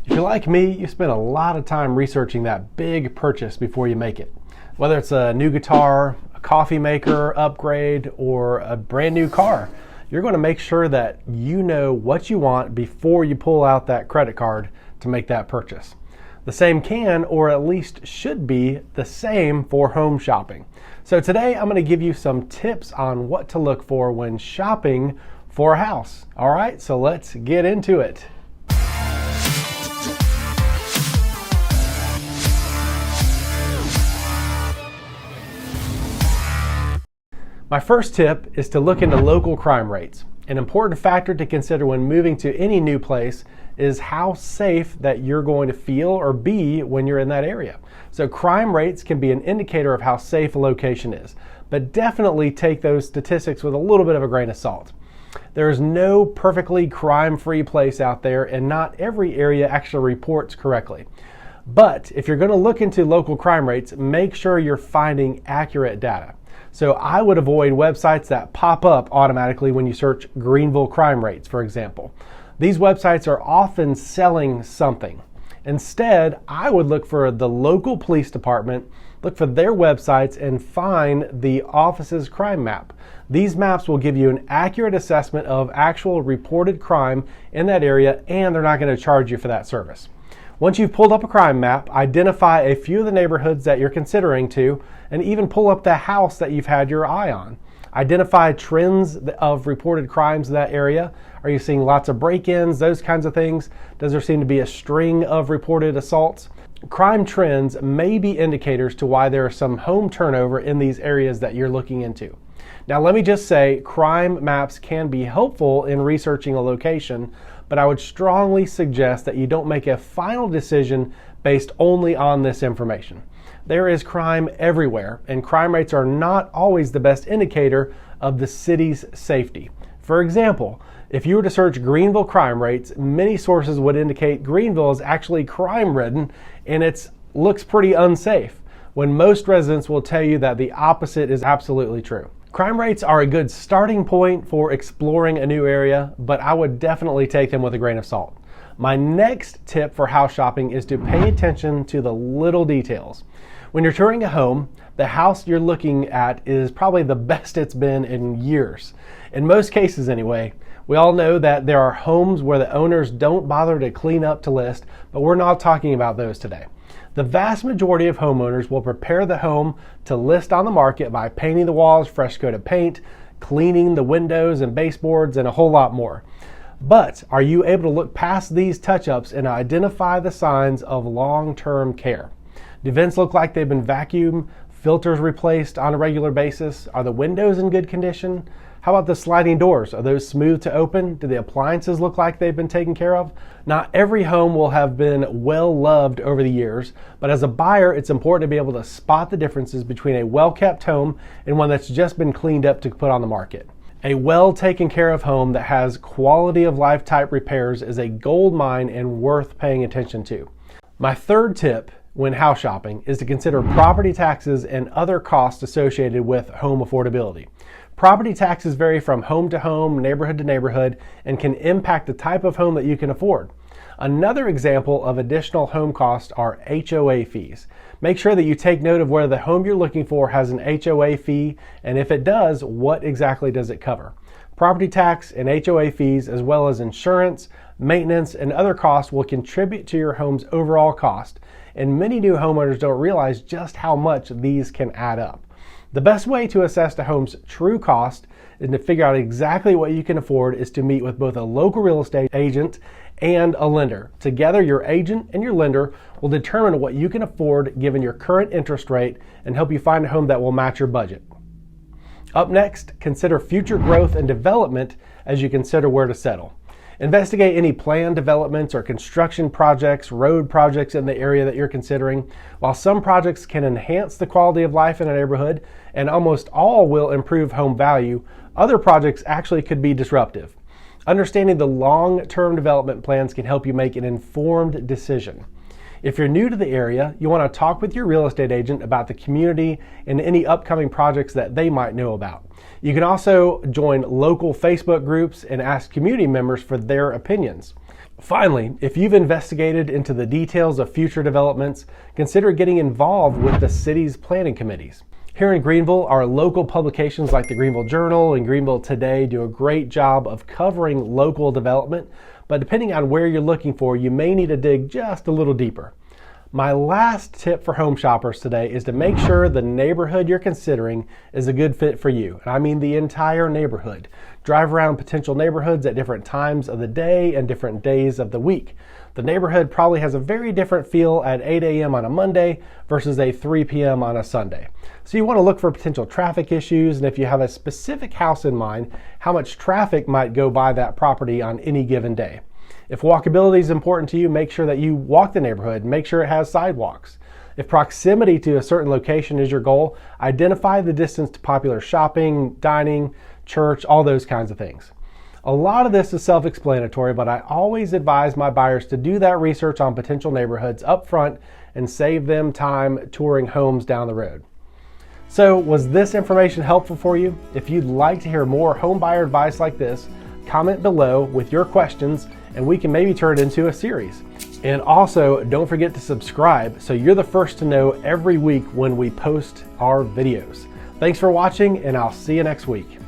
If you're like me, you spend a lot of time researching that big purchase before you make it. Whether it's a new guitar, a coffee maker upgrade, or a brand new car, you're going to make sure that you know what you want before you pull out that credit card to make that purchase. The same can, or at least should be, the same for home shopping. So today I'm going to give you some tips on what to look for when shopping for a house. All right, so let's get into it. My first tip is to look into local crime rates. An important factor to consider when moving to any new place is how safe that you're going to feel or be when you're in that area. So crime rates can be an indicator of how safe a location is, but definitely take those statistics with a little bit of a grain of salt. There is no perfectly crime-free place out there, and not every area actually reports correctly. But if you're going to look into local crime rates, make sure you're finding accurate data. So I would avoid websites that pop up automatically when you search Greenville crime rates, for example. These websites are often selling something. Instead, I would look for the local police department, look for their websites, and find the office's crime map. These maps will give you an accurate assessment of actual reported crime in that area, and they're not going to charge you for that service. Once you've pulled up a crime map, identify a few of the neighborhoods that you're considering to, and even pull up the house that you've had your eye on. Identify trends of reported crimes in that area. Are you seeing lots of break-ins, those kinds of things? Does there seem to be a string of reported assaults? Crime trends may be indicators to why there is some home turnover in these areas that you're looking into. Now, let me just say, crime maps can be helpful in researching a location, but I would strongly suggest that you don't make a final decision based only on this information. There is crime everywhere, and crime rates are not always the best indicator of the city's safety. For example, if you were to search Greenville crime rates, many sources would indicate Greenville is actually crime-ridden and it looks pretty unsafe, when most residents will tell you that the opposite is absolutely true. Crime rates are a good starting point for exploring a new area, but I would definitely take them with a grain of salt. My next tip for house shopping is to pay attention to the little details. When you're touring a home, the house you're looking at is probably the best it's been in years. In most cases anyway. We all know that there are homes where the owners don't bother to clean up to list, but we're not talking about those today. The vast majority of homeowners will prepare the home to list on the market by painting the walls, fresh coat of paint, cleaning the windows and baseboards, and a whole lot more. But are you able to look past these touch-ups and identify the signs of long-term care? Do vents look like they've been vacuumed, filters replaced on a regular basis? Are the windows in good condition? How about the sliding doors? Are those smooth to open? Do the appliances look like they've been taken care of? Not every home will have been well loved over the years, but as a buyer, it's important to be able to spot the differences between a well-kept home and one that's just been cleaned up to put on the market. A well taken care of home that has quality of life type repairs is a gold mine and worth paying attention to. My third tip when house shopping is to consider property taxes and other costs associated with home affordability. Property taxes vary from home to home, neighborhood to neighborhood, and can impact the type of home that you can afford. Another example of additional home costs are HOA fees. Make sure that you take note of whether the home you're looking for has an HOA fee, and if it does, what exactly does it cover? Property tax and HOA fees, as well as insurance, maintenance, and other costs will contribute to your home's overall cost, and many new homeowners don't realize just how much these can add up. The best way to assess the home's true cost and to figure out exactly what you can afford is to meet with both a local real estate agent and a lender. Together, your agent and your lender will determine what you can afford given your current interest rate and help you find a home that will match your budget. Up next, consider future growth and development as you consider where to settle. Investigate any planned developments or construction projects, road projects in the area that you're considering. While some projects can enhance the quality of life in a neighborhood, and almost all will improve home value, other projects actually could be disruptive. Understanding the long-term development plans can help you make an informed decision. If you're new to the area, you want to talk with your real estate agent about the community and any upcoming projects that they might know about. You can also join local Facebook groups and ask community members for their opinions. Finally, if you've investigated into the details of future developments, consider getting involved with the city's planning committees. Here in Greenville, our local publications like the Greenville Journal and Greenville Today do a great job of covering local development, but depending on where you're looking for, you may need to dig just a little deeper. My last tip for home shoppers today is to make sure the neighborhood you're considering is a good fit for you. And I mean the entire neighborhood. Drive around potential neighborhoods at different times of the day and different days of the week. The neighborhood probably has a very different feel at 8 a.m. on a Monday versus a 3 p.m. on a Sunday. So you want to look for potential traffic issues, and if you have a specific house in mind, how much traffic might go by that property on any given day. If walkability is important to you, make sure that you walk the neighborhood, make sure it has sidewalks. If proximity to a certain location is your goal, identify the distance to popular shopping, dining, church, all those kinds of things. A lot of this is self-explanatory, but I always advise my buyers to do that research on potential neighborhoods up front and save them time touring homes down the road. So, was this information helpful for you? If you'd like to hear more home buyer advice like this, comment below with your questions and we can maybe turn it into a series. And also, don't forget to subscribe so you're the first to know every week when we post our videos. Thanks for watching, and I'll see you next week.